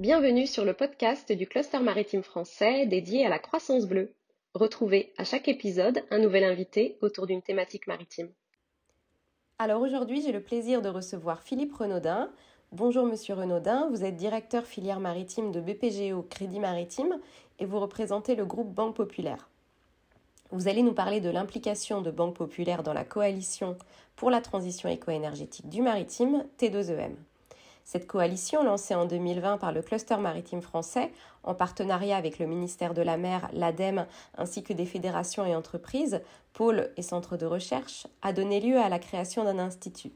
Bienvenue sur le podcast du Cluster maritime français dédié à la croissance bleue. Retrouvez à chaque épisode un nouvel invité autour d'une thématique maritime. Alors aujourd'hui, j'ai le plaisir de recevoir Philippe Renaudin. Bonjour Monsieur Renaudin, vous êtes directeur filière maritime de BPGO Crédit Maritime et vous représentez le groupe Banque Populaire. Vous allez nous parler de l'implication de Banque Populaire dans la coalition pour la transition éco-énergétique du maritime T2EM. Cette coalition, lancée en 2020 par le Cluster maritime français, en partenariat avec le ministère de la Mer, l'ADEME, ainsi que des fédérations et entreprises, pôles et centres de recherche, a donné lieu à la création d'un institut.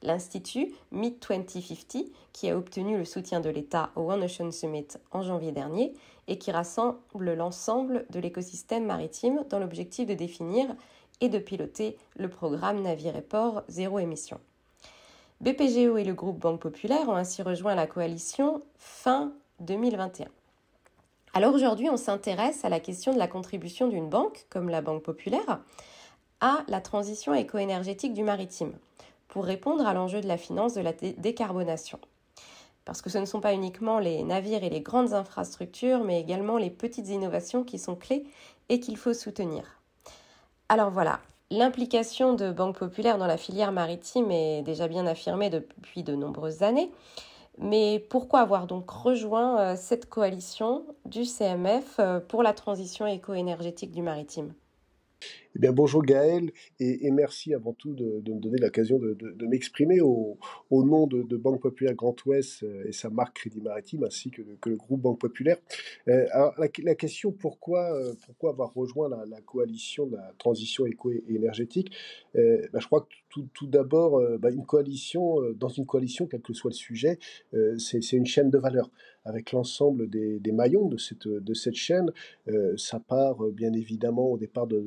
L'Institut Mid 2050, qui a obtenu le soutien de l'État au One Ocean Summit en janvier dernier et qui rassemble l'ensemble de l'écosystème maritime dans l'objectif de définir et de piloter le programme Navire et Port Zéro Émission. BPGO et le groupe Banque Populaire ont ainsi rejoint la coalition fin 2021. Alors aujourd'hui, on s'intéresse à la question de la contribution d'une banque, comme la Banque Populaire, à la transition éco-énergétique du maritime, pour répondre à l'enjeu de la finance de la décarbonation. Parce que ce ne sont pas uniquement les navires et les grandes infrastructures, mais également les petites innovations qui sont clés et qu'il faut soutenir. Alors voilà. L'implication de Banque Populaire dans la filière maritime est déjà bien affirmée depuis de nombreuses années. Mais pourquoi avoir donc rejoint cette coalition du CMF pour la transition éco-énergétique du maritime ? Eh bien, bonjour Gaël, et merci avant tout de me donner l'occasion de m'exprimer au nom de Banque Populaire Grand Ouest et sa marque Crédit Maritime, ainsi que le groupe Banque Populaire. Alors, la question pourquoi avoir rejoint la coalition de la transition éco-énergétique, je crois que tout d'abord, une coalition, dans une coalition, quel que soit le sujet, c'est une chaîne de valeur. Avec l'ensemble des maillons de cette chaîne, ça part bien évidemment au départ de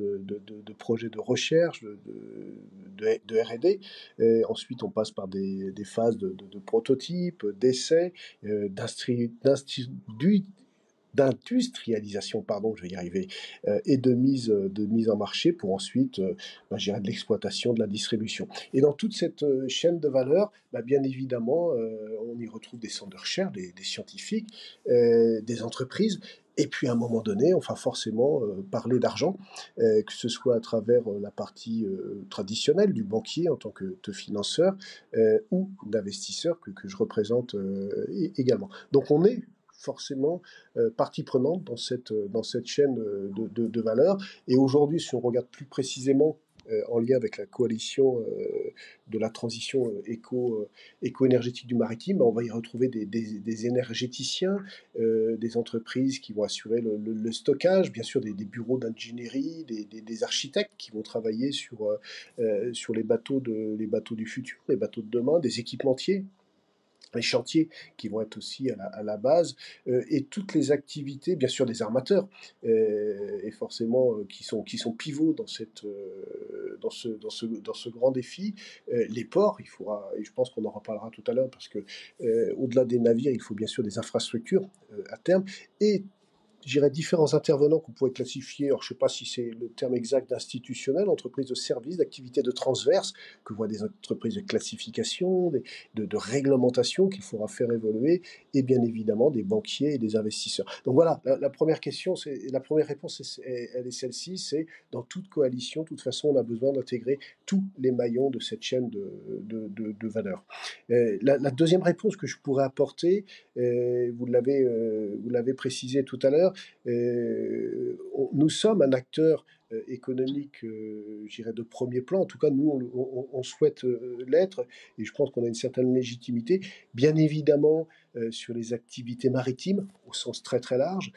projets de recherche, de R&D. Ensuite, on passe par des phases de prototypes, d'essais, d'industrialisation, pardon, je vais y arriver, et de mise en marché pour ensuite, gérer de l'exploitation, de la distribution. Et dans toute cette chaîne de valeur, bien évidemment, on y retrouve des centres de recherche, des scientifiques, des entreprises. Et puis à un moment donné, on va forcément parler d'argent, que ce soit à travers la partie traditionnelle du banquier en tant que financeur ou d'investisseur que je représente également. Donc on est forcément partie prenante dans cette chaîne de valeur. Et aujourd'hui, si on regarde plus précisément en lien avec la coalition de la transition éco-énergétique du maritime, on va y retrouver des énergéticiens, des entreprises qui vont assurer le stockage, bien sûr des bureaux d'ingénierie, des architectes qui vont travailler sur les bateaux du futur, les bateaux de demain, des équipementiers, les chantiers qui vont être aussi à la base, et toutes les activités, bien sûr des armateurs, et forcément qui sont pivots dans ce grand défi. Les ports, il faudra, et je pense qu'on en reparlera tout à l'heure, parce que au-delà des navires, il faut bien sûr des infrastructures à terme, et je dirais différents intervenants qu'on pourrait classifier, alors je ne sais pas si c'est le terme exact d'institutionnel, entreprises de services, d'activités de transverse, que voient des entreprises de classification, de réglementation qu'il faudra faire évoluer, et bien évidemment des banquiers et des investisseurs. Donc voilà, la première réponse, elle est celle-ci, c'est dans toute coalition, de toute façon, on a besoin d'intégrer tous les maillons de cette chaîne de valeur. La deuxième réponse que je pourrais apporter, vous l'avez précisé tout à l'heure, nous sommes un acteur économique, je dirais, de premier plan. En tout cas, nous, on souhaite l'être, et je pense qu'on a une certaine légitimité, bien évidemment, sur les activités maritimes, au sens très très large,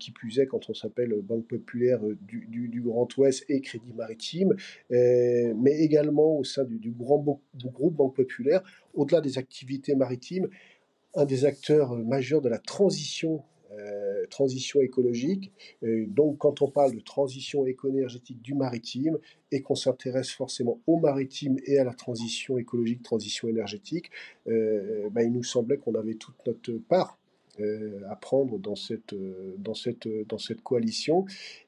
qui plus est quand on s'appelle Banque Populaire du Grand Ouest et Crédit Maritime, mais également au sein du groupe Banque Populaire, au-delà des activités maritimes, un des acteurs majeurs de la transition écologique. Donc, quand on parle de transition éco-énergétique du maritime et qu'on s'intéresse forcément au maritime et à la transition écologique, transition énergétique, il nous semblait qu'on avait toute notre part à prendre dans cette coalition.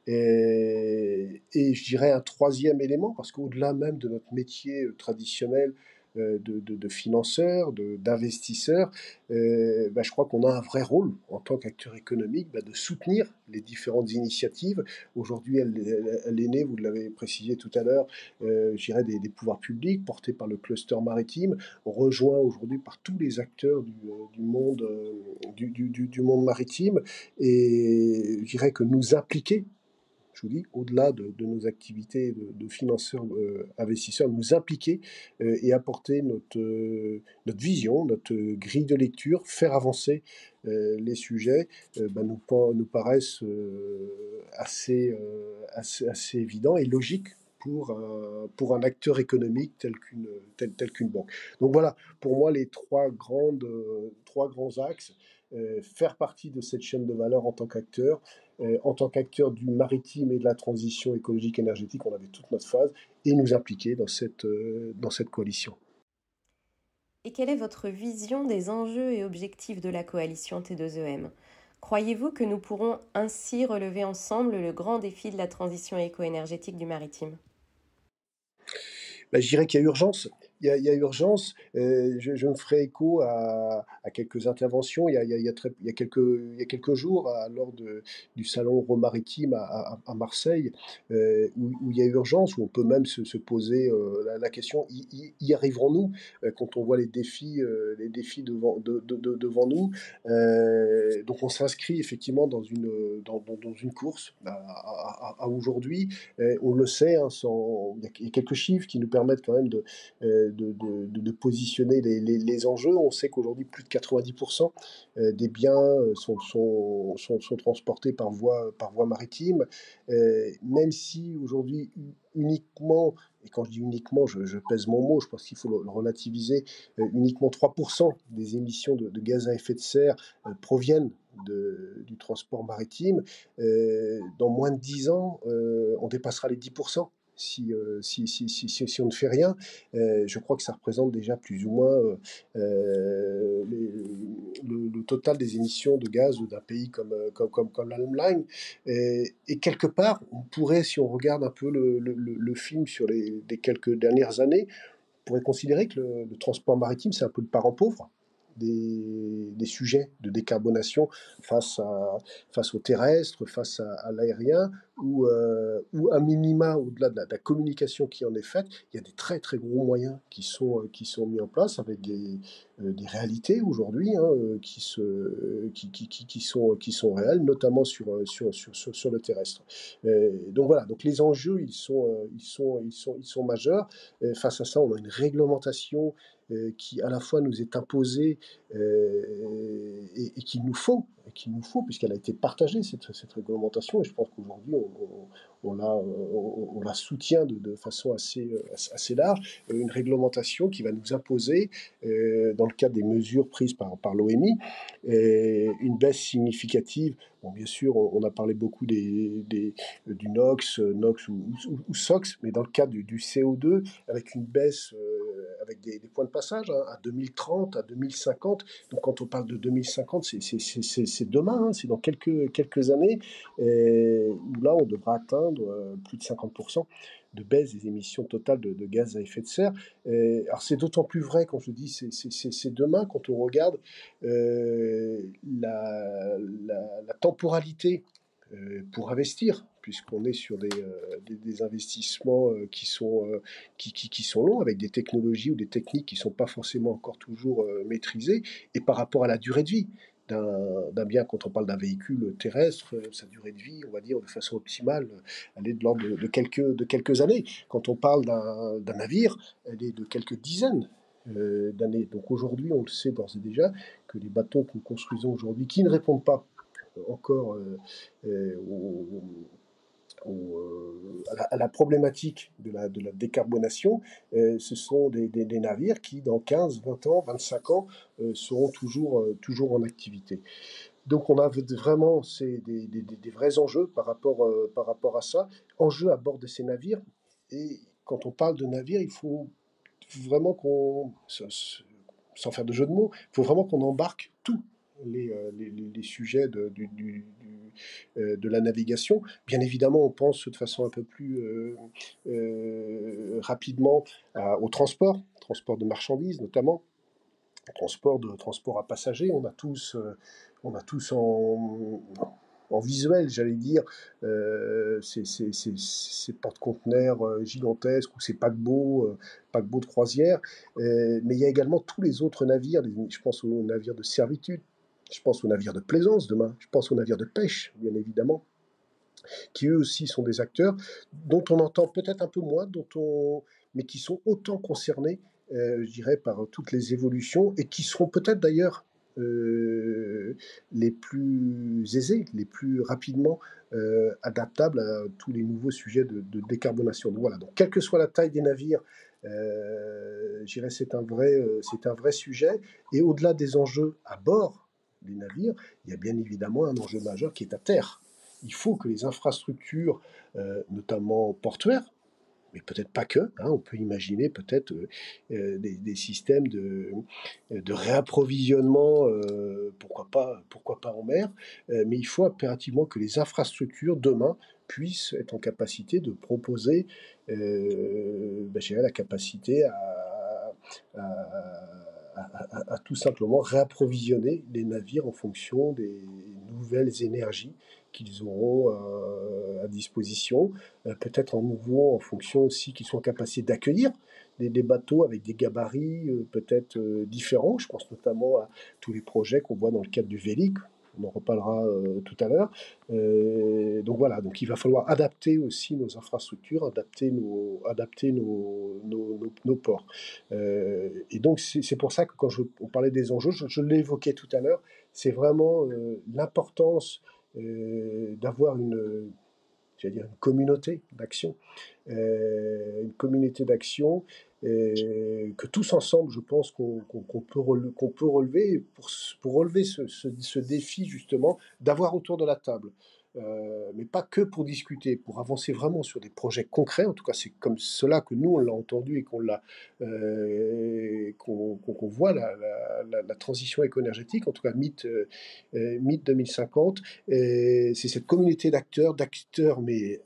Et je dirais un troisième élément, parce qu'au-delà même de notre métier traditionnel de financeurs, d'investisseurs, je crois qu'on a un vrai rôle en tant qu'acteur économique de soutenir les différentes initiatives. Aujourd'hui, elle est née, vous l'avez précisé tout à l'heure, je dirais des pouvoirs publics portés par le cluster maritime, rejoint aujourd'hui par tous les acteurs du monde, du monde maritime. Et je dirais que nous impliquer, je vous dis, au-delà de nos activités de financeurs, investisseurs, nous impliquer et apporter notre vision, notre grille de lecture, faire avancer les sujets, nous paraissent assez évidents et logiques pour un acteur économique tel qu'une banque. Donc voilà, pour moi, les trois grands axes, faire partie de cette chaîne de valeur en tant qu'acteur du maritime et de la transition écologique énergétique, on avait toute notre phase, et nous impliquer dans cette coalition. Et quelle est votre vision des enjeux et objectifs de la coalition T2EM? Croyez-vous que nous pourrons ainsi relever ensemble le grand défi de la transition éco-énergétique du maritime? Je dirais qu'il y a urgence. Il y a urgence. Je me ferai écho à quelques interventions. Il y a quelques jours, lors du salon Euro-Maritime à Marseille, où il y a urgence, où on peut même se poser la question, y arriverons-nous quand on voit les défis devant nous. Donc on s'inscrit effectivement dans une course à aujourd'hui. On le sait, hein, il y a quelques chiffres qui nous permettent quand même de positionner les enjeux. On sait qu'aujourd'hui, plus de 90% des biens sont transportés par voie maritime, même si aujourd'hui, uniquement, et quand je dis uniquement, je pèse mon mot, je pense qu'il faut le relativiser, uniquement 3% des émissions de gaz à effet de serre proviennent du transport maritime. Dans moins de 10 ans, on dépassera les 10% si on ne fait rien. Je crois que ça représente déjà plus ou moins le total des émissions de gaz d'un pays comme l'Allemagne. Et quelque part, on pourrait, si on regarde un peu le film sur les quelques dernières années, on pourrait considérer que le transport maritime, c'est un peu le parent pauvre des sujets de décarbonation face au terrestre, face à l'aérien, ou à minima, au-delà de la communication qui en est faite, il y a des très très gros moyens qui sont mis en place avec des réalités aujourd'hui, hein, qui sont réelles, notamment sur le terrestre. Donc voilà, donc les enjeux, ils sont majeurs. Face à ça, on a une réglementation qui à la fois nous est imposée et qu'il nous faut, puisqu'elle a été partagée, cette réglementation, et je pense qu'aujourd'hui, on la soutient de façon assez large, une réglementation qui va nous imposer, dans le cadre des mesures prises par l'OMI, une baisse significative. Bon, bien sûr, on a parlé beaucoup du NOx ou SOx, mais dans le cadre du CO2, avec une baisse, avec des points de passage, hein, à 2030, à 2050. Donc quand on parle de 2050, c'est demain, hein, c'est dans quelques années, où là on devra atteindre plus de 50% de baisse des émissions totales de gaz à effet de serre. Alors c'est d'autant plus vrai quand je dis c'est demain, quand on regarde la temporalité pour investir, puisqu'on est sur des investissements qui sont longs, avec des technologies ou des techniques qui ne sont pas forcément encore toujours maîtrisées, et par rapport à la durée de vie d'un bien, quand on parle d'un véhicule terrestre, sa durée de vie, on va dire de façon optimale, elle est de l'ordre de quelques années. Quand on parle d'un navire, elle est de quelques dizaines d'années. Donc aujourd'hui, on le sait d'ores et déjà, que les bateaux que nous construisons aujourd'hui, qui ne répondent pas encore à la problématique de la décarbonation, ce sont des navires qui, dans 15, 20 ans, 25 ans, seront toujours en activité. Donc on a vraiment des vrais enjeux par rapport à ça, enjeux à bord de ces navires. Et quand on parle de navires, il faut vraiment sans faire de jeu de mots, il faut vraiment qu'on embarque tout. les sujets de la navigation. Bien évidemment, on pense de façon un peu plus rapidement au transport de marchandises notamment, transport à passagers. On a tous en visuel, j'allais dire, ces porte-conteneurs gigantesques ou ces paquebots de croisière. Mais il y a également tous les autres navires. Je pense aux navires de servitude, je pense aux navires de plaisance demain, je pense aux navires de pêche, bien évidemment, qui eux aussi sont des acteurs dont on entend peut-être un peu moins, mais qui sont autant concernés, je dirais, par toutes les évolutions et qui seront peut-être d'ailleurs les plus aisés, les plus rapidement adaptables à tous les nouveaux sujets de décarbonation. Donc voilà, donc quelle que soit la taille des navires, je dirais c'est un vrai sujet. Et au-delà des enjeux à bord des navires, il y a bien évidemment un enjeu majeur qui est à terre. Il faut que les infrastructures, notamment portuaires, mais peut-être pas que, hein, on peut imaginer peut-être des systèmes de réapprovisionnement, pourquoi pas en mer, mais il faut impérativement que les infrastructures demain puissent être en capacité de proposer, je dirais, la capacité à, à tout simplement réapprovisionner les navires en fonction des nouvelles énergies qu'ils auront à disposition, peut-être en nouveau en fonction aussi qu'ils sont en capacité d'accueillir des bateaux avec des gabarits peut-être différents. Je pense notamment à tous les projets qu'on voit dans le cadre du VELIC. On en reparlera tout à l'heure. Donc voilà, donc il va falloir adapter aussi nos infrastructures, adapter nos ports. Et donc c'est pour ça que quand on parlait des enjeux, je l'ai évoqué tout à l'heure, c'est vraiment l'importance d'avoir j'allais dire une communauté d'action, que tous ensemble, je pense qu'on peut relever pour relever ce défi justement d'avoir autour de la table. Mais pas que pour discuter, pour avancer vraiment sur des projets concrets. En tout cas, c'est comme cela que nous on l'a entendu et qu'on voit la transition éco-énergétique. En tout cas, Mythe 2050. C'est cette communauté d'acteurs, mais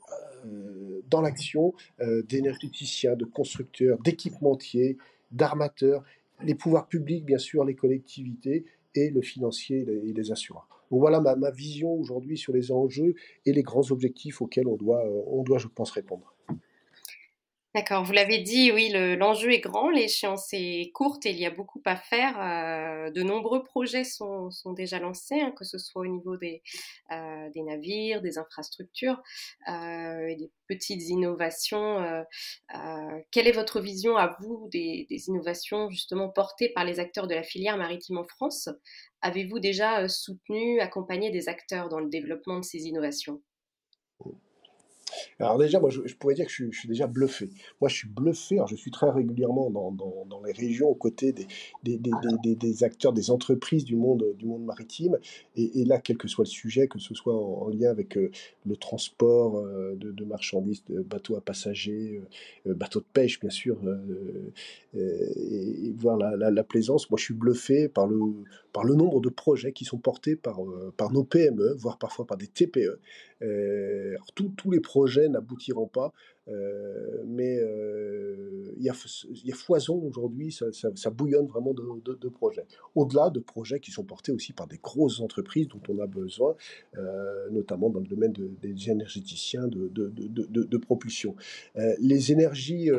dans l'action, d'énergéticiens, de constructeurs, d'équipementiers, d'armateurs, les pouvoirs publics, bien sûr, les collectivités et le financier et les assureurs. Donc voilà ma vision aujourd'hui sur les enjeux et les grands objectifs auxquels on doit, je pense, répondre. D'accord, vous l'avez dit, oui, l'enjeu est grand, l'échéance est courte et il y a beaucoup à faire. De nombreux projets sont déjà lancés, hein, que ce soit au niveau des navires, des infrastructures, et des petites innovations. Quelle est votre vision à vous des innovations justement portées par les acteurs de la filière maritime en France? Avez-vous déjà soutenu, accompagné des acteurs dans le développement de ces innovations? Alors déjà, moi, je pourrais dire que je suis déjà bluffé. Moi, je suis bluffé. Alors, je suis très régulièrement dans les régions aux côtés des acteurs, des entreprises du monde maritime. Et là, quel que soit le sujet, que ce soit en lien avec le transport de marchandises, de bateaux à passagers, bateaux de pêche, bien sûr, et voir la plaisance, moi, je suis bluffé par le nombre de projets qui sont portés par nos PME, voire parfois par des TPE. Alors tous les projets n'aboutiront pas, mais il y a foison aujourd'hui, ça bouillonne vraiment de projets. Au-delà de projets qui sont portés aussi par des grosses entreprises dont on a besoin, notamment dans le domaine des énergéticiens de propulsion. Les énergies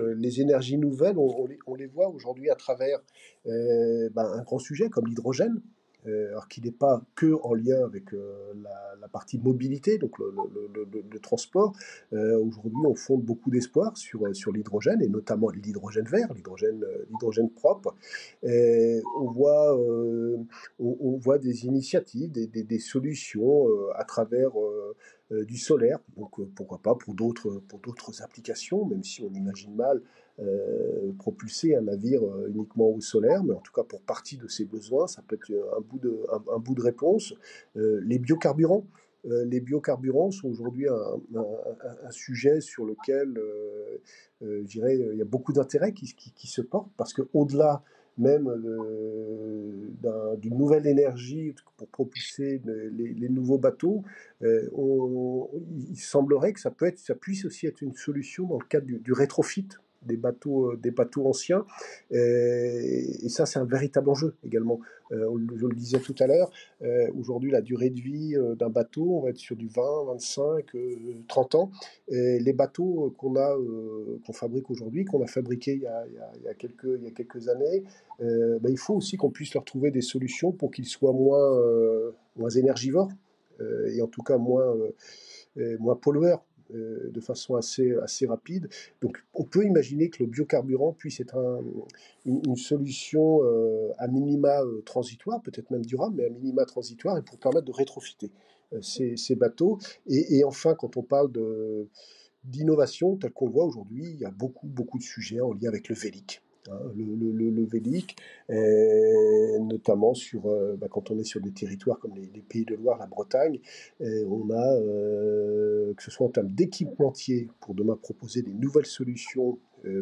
nouvelles, on les voit aujourd'hui à travers un grand sujet comme l'hydrogène, alors qu'il n'est pas que en lien avec la partie mobilité, donc le transport. Aujourd'hui, on fonde beaucoup d'espoir sur l'hydrogène, et notamment l'hydrogène vert, l'hydrogène propre. On voit des initiatives, des solutions à travers du solaire, donc pourquoi pas pour d'autres applications, même si on imagine mal propulser un navire uniquement au solaire, mais en tout cas pour partie de ses besoins, ça peut être un bout de réponse. Les biocarburants. Les biocarburants sont aujourd'hui un sujet sur lequel, je dirais, il y a beaucoup d'intérêt qui se porte, parce qu'au-delà même d'une nouvelle énergie pour propulser les nouveaux bateaux, il semblerait que ça puisse aussi être une solution dans le cadre du rétrofit des bateaux anciens. Et ça, c'est un véritable enjeu également. Je le disais tout à l'heure, aujourd'hui, la durée de vie d'un bateau, on va être sur du 20, 25, 30 ans. Et les bateaux qu'on fabrique aujourd'hui, qu'on a fabriqués il y a quelques années, il faut aussi qu'on puisse leur trouver des solutions pour qu'ils soient moins énergivores et en tout cas moins pollueurs de façon assez rapide. Donc on peut imaginer que le biocarburant puisse être une solution à minima transitoire, peut-être même durable, mais à minima transitoire, et pour permettre de rétrofiter ces bateaux. Et enfin, quand on parle d'innovation, tel qu'on le voit aujourd'hui, il y a beaucoup de sujets en lien avec le vélic. Hein, le vélic, notamment quand on est sur des territoires comme les Pays de Loire, la Bretagne, on a, que ce soit en termes d'équipementiers, pour demain proposer des nouvelles solutions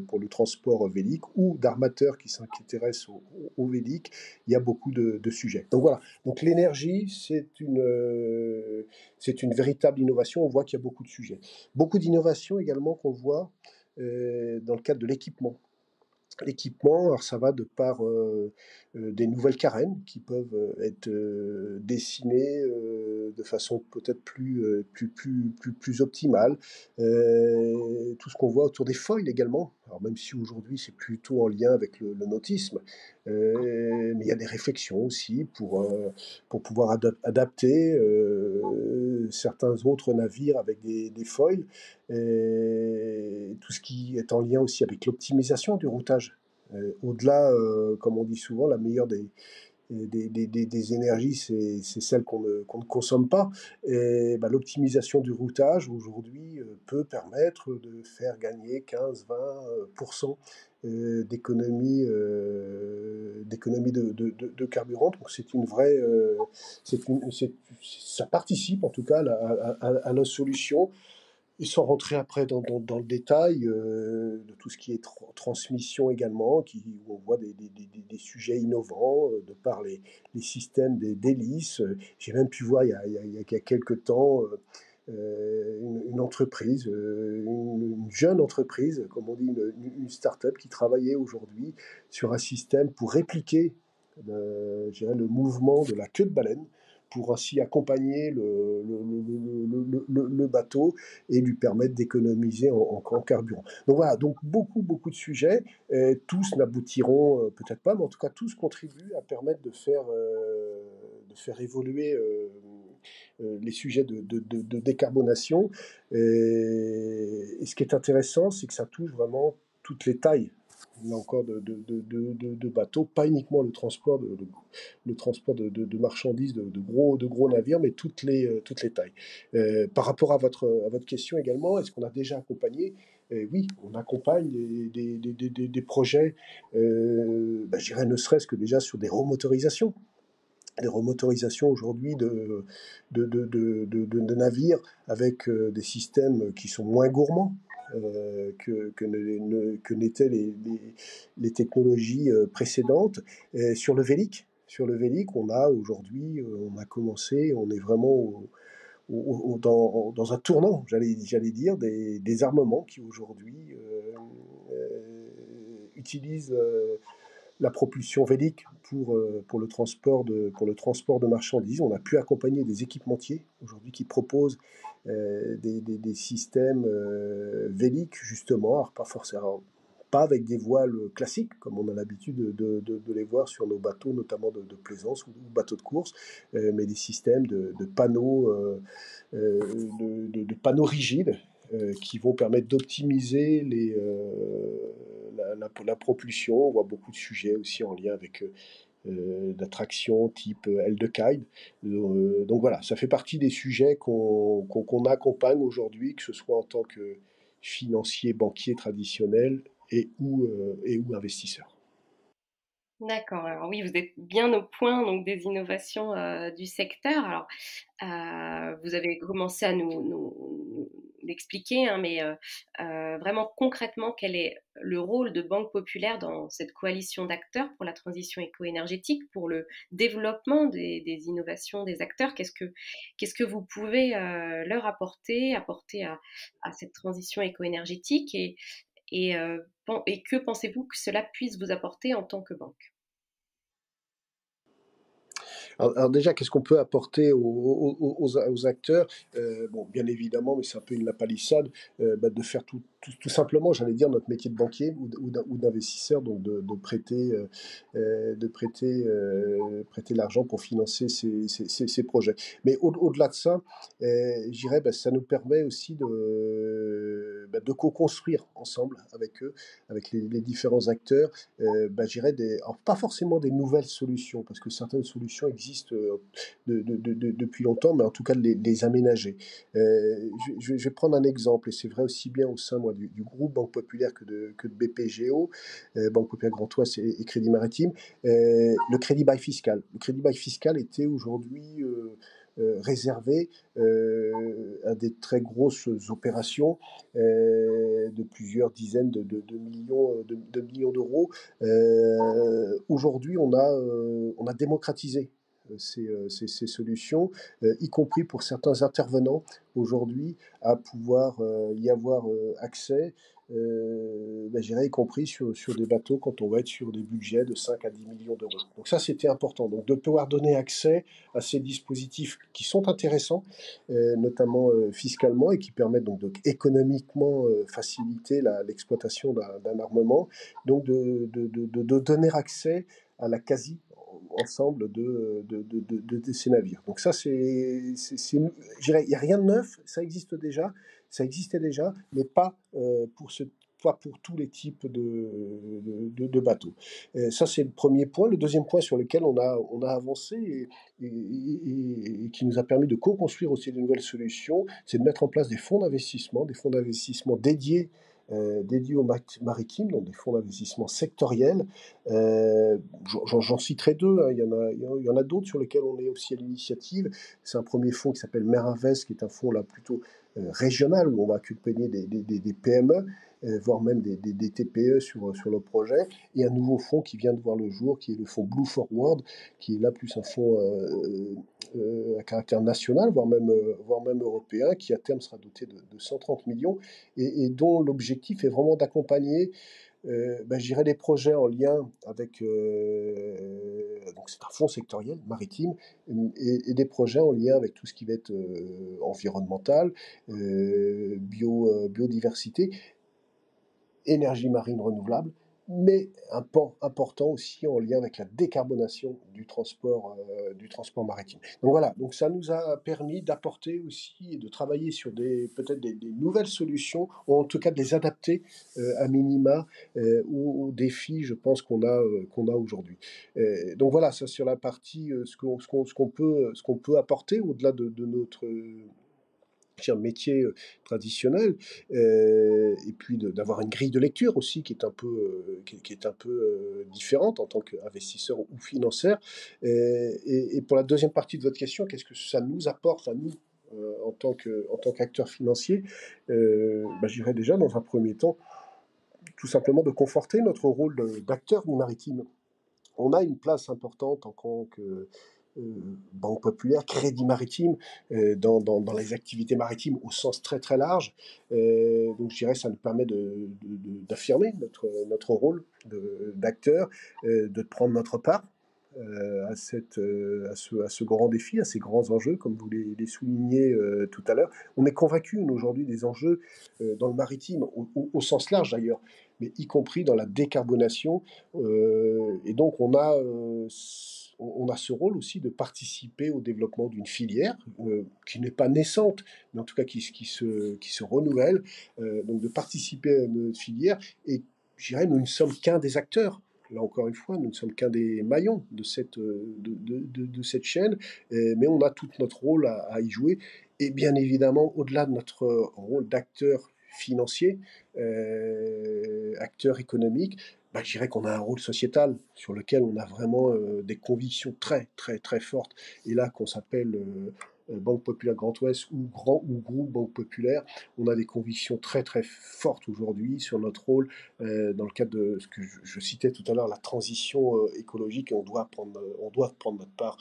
pour le transport vélic, ou d'armateurs qui s'intéressent au vélic, il y a beaucoup de sujets. Donc voilà, donc l'énergie, c'est une véritable innovation, on voit qu'il y a beaucoup de sujets. Beaucoup d'innovations également qu'on voit dans le cadre de l'équipement. L'équipement, alors ça va de par des nouvelles carènes qui peuvent être dessinées de façon peut-être plus optimale. Tout ce qu'on voit autour des foils également. Alors même si aujourd'hui c'est plutôt en lien avec le nautisme, mais il y a des réflexions aussi pour pouvoir adapter certains autres navires avec des foils. Et tout ce qui est en lien aussi avec l'optimisation du routage. Au-delà, comme on dit souvent, la meilleure des énergies, c'est celle qu'on ne consomme pas. Et l'optimisation du routage, aujourd'hui, peut permettre de faire gagner 15-20% d'économie de carburant. Donc c'est une vraie... ça participe en tout cas à la solution. Et sans rentrer après dans le détail de tout ce qui est transmission également, où on voit des sujets innovants de par les systèmes d'hélices. J'ai même pu voir il y a quelques temps une entreprise, une jeune entreprise, comme on dit, une start-up qui travaillait aujourd'hui sur un système pour répliquer je dirais, le mouvement de la queue de baleine, pour ainsi accompagner le bateau et lui permettre d'économiser en carburant. Donc voilà, donc beaucoup de sujets, tous n'aboutiront peut-être pas, mais en tout cas tous contribuent à permettre de faire évoluer les sujets de décarbonation. Et ce qui est intéressant, c'est que ça touche vraiment toutes les tailles, là encore, de bateaux, pas uniquement le transport de marchandises, de gros navires, mais toutes les tailles. Par rapport à votre question également, est-ce qu'on a déjà accompagné? Oui, on accompagne des projets, je dirais ne serait-ce que déjà sur des remotorisations. Des remotorisations aujourd'hui de navires avec des systèmes qui sont moins gourmands que n'étaient les technologies précédentes. Et sur le vélic, on a aujourd'hui, on a commencé, on est vraiment dans un tournant, j'allais dire, des armements qui aujourd'hui utilisent la propulsion vélique pour le transport de marchandises. On a pu accompagner des équipementiers aujourd'hui qui proposent des systèmes véliques, justement, alors pas forcément, pas avec des voiles classiques, comme on a l'habitude de les voir sur nos bateaux, notamment de plaisance ou bateaux de course, mais des systèmes de panneaux, de panneaux rigides qui vont permettre d'optimiser la propulsion. On voit beaucoup de sujets aussi en lien avec d'attractions type aile de Kite. Donc voilà, ça fait partie des sujets qu'on accompagne aujourd'hui, que ce soit en tant que financier, banquier traditionnel et ou investisseur. D'accord, alors oui, vous êtes bien au point donc des innovations du secteur. Alors, vous avez commencé à nous l'expliquer, hein, mais vraiment concrètement, quel est le rôle de Banque Populaire dans cette coalition d'acteurs pour la transition éco-énergétique, pour le développement des innovations des acteurs? Qu'est-ce que vous pouvez leur apporter à cette transition éco-énergétique et, euh, et que pensez-vous que cela puisse vous apporter en tant que banque? Alors déjà, qu'est-ce qu'on peut apporter aux acteurs? Bon, bien évidemment, mais c'est un peu une lapalissade, de faire tout simplement, j'allais dire, notre métier de banquier ou d'investisseur, donc prêter l'argent pour financer ces projets. Mais au-delà de ça, je dirais, ça nous permet aussi de co-construire ensemble avec eux, avec les différents acteurs, je dirais alors pas forcément des nouvelles solutions, parce que certaines solutions existent depuis longtemps, mais en tout cas de les aménager. Je vais prendre un exemple, et c'est vrai aussi bien au sein moi, du groupe Banque Populaire que de BPGO, Banque Populaire Grand Ouest et Crédit Maritime, le crédit bail fiscal. Le crédit bail fiscal était aujourd'hui réservé à des très grosses opérations de plusieurs dizaines de millions d'euros. Aujourd'hui, on a démocratisé ces solutions, y compris pour certains intervenants aujourd'hui, à pouvoir y avoir accès, je dirais, y compris sur des bateaux quand on va être sur des budgets de 5 à 10 millions d'euros. Donc ça, c'était important. Donc de pouvoir donner accès à ces dispositifs qui sont intéressants, notamment fiscalement, et qui permettent donc économiquement faciliter l'exploitation d'un armement, donc de donner accès à la quasi ensemble de ces navires. Donc ça, je dirais, il n'y a rien de neuf, ça existait déjà, mais pas pour tous les types de bateaux. Ça, c'est le premier point. Le deuxième point sur lequel on a avancé et qui nous a permis de co-construire aussi de nouvelles solutions, c'est de mettre en place des fonds d'investissement dédiés au maritime, donc des fonds d'investissement sectoriels. J'en citerai deux, hein. Il y en a d'autres sur lesquels on est aussi à l'initiative. C'est un premier fonds qui s'appelle Mer Invest, qui est un fonds là plutôt régional, où on va accompagner des PME, voire même des TPE sur le projet, et un nouveau fonds qui vient de voir le jour, qui est le fonds Blue Forward, qui est là plus un fonds à caractère national, voire même européen, qui à terme sera doté de 130 millions, et dont l'objectif est vraiment d'accompagner je dirais des projets en lien avec, donc c'est un fonds sectoriel maritime, des projets en lien avec tout ce qui va être environnemental, biodiversité, énergie marine renouvelable, mais un pan important aussi en lien avec la décarbonation du transport maritime. Donc voilà, donc ça nous a permis d'apporter aussi et de travailler sur peut-être des nouvelles solutions, ou en tout cas de les adapter à minima aux défis, je pense, qu'on a aujourd'hui. Donc voilà, ça sur la partie, ce qu'on peut apporter au-delà de notre métier traditionnel, et puis d'avoir une grille de lecture aussi qui est un peu, qui est un peu différente en tant qu'investisseur ou financière. Et pour la deuxième partie de votre question, qu'est-ce que ça nous apporte à nous en tant qu'acteur financier? Je dirais déjà, dans un premier temps, tout simplement de conforter notre rôle d'acteur du maritime. On a une place importante en tant que Banque Populaire, Crédit Maritime, dans les activités maritimes au sens très très large. Donc je dirais que ça nous permet d'affirmer notre rôle d'acteur, de prendre notre part à ce grand défi, à ces grands enjeux, comme vous les soulignez tout à l'heure. On est convaincu aujourd'hui des enjeux dans le maritime, au sens large d'ailleurs, mais y compris dans la décarbonation. Et donc on a ce rôle aussi de participer au développement d'une filière qui n'est pas naissante, mais en tout cas qui se renouvelle, donc de participer à une filière. Et je dirais, nous ne sommes qu'un des acteurs. Là encore une fois, nous ne sommes qu'un des maillons de cette chaîne, mais on a tout notre rôle à y jouer. Et bien évidemment, au-delà de notre rôle d'acteur financier, acteur économique, je dirais qu'on a un rôle sociétal sur lequel on a vraiment des convictions très, très, très fortes. Et là, qu'on s'appelle Banque Populaire Grand Ouest ou groupe Banque Populaire, on a des convictions très très fortes aujourd'hui sur notre rôle dans le cadre de ce que je citais tout à l'heure, la transition écologique, et on doit prendre notre part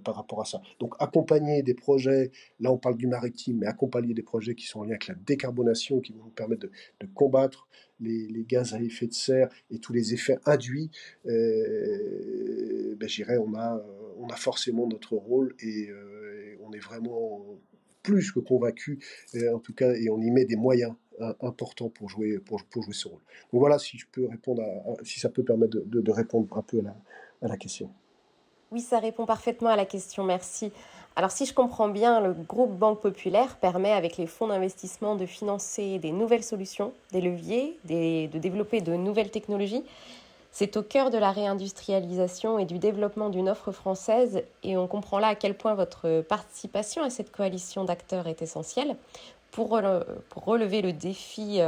par rapport à ça. Donc accompagner des projets, là on parle du maritime, mais accompagner des projets qui sont en lien avec la décarbonation, qui vont nous permettre de combattre les gaz à effet de serre et tous les effets induits, je dirais on a forcément notre rôle et on est vraiment plus que convaincu, en tout cas, et on y met des moyens importants pour jouer ce rôle. Donc voilà, si je peux répondre si ça peut permettre de répondre un peu à la question. Oui, ça répond parfaitement à la question, merci. Alors si je comprends bien, le groupe Banque Populaire permet avec les fonds d'investissement de financer des nouvelles solutions, des leviers, de développer de nouvelles technologies. C'est au cœur de la réindustrialisation et du développement d'une offre française et on comprend là à quel point votre participation à cette coalition d'acteurs est essentielle pour relever le défi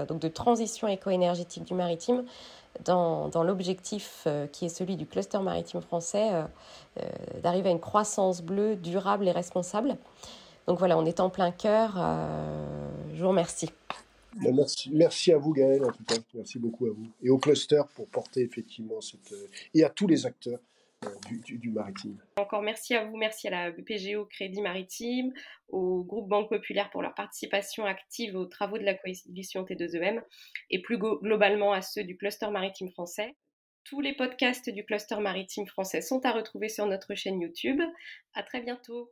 donc de transition éco-énergétique du maritime dans l'objectif qui est celui du cluster maritime français d'arriver à une croissance bleue durable et responsable. Donc voilà, on est en plein cœur. Je vous remercie. Merci à vous Gaël en tout cas, merci beaucoup à vous et au cluster pour porter effectivement et à tous les acteurs du maritime. Encore merci à vous, merci à la BPGO Crédit Maritime, au groupe Banque Populaire pour leur participation active aux travaux de la coalition T2EM et plus globalement à ceux du cluster maritime français. Tous les podcasts du cluster maritime français sont à retrouver sur notre chaîne YouTube. À très bientôt.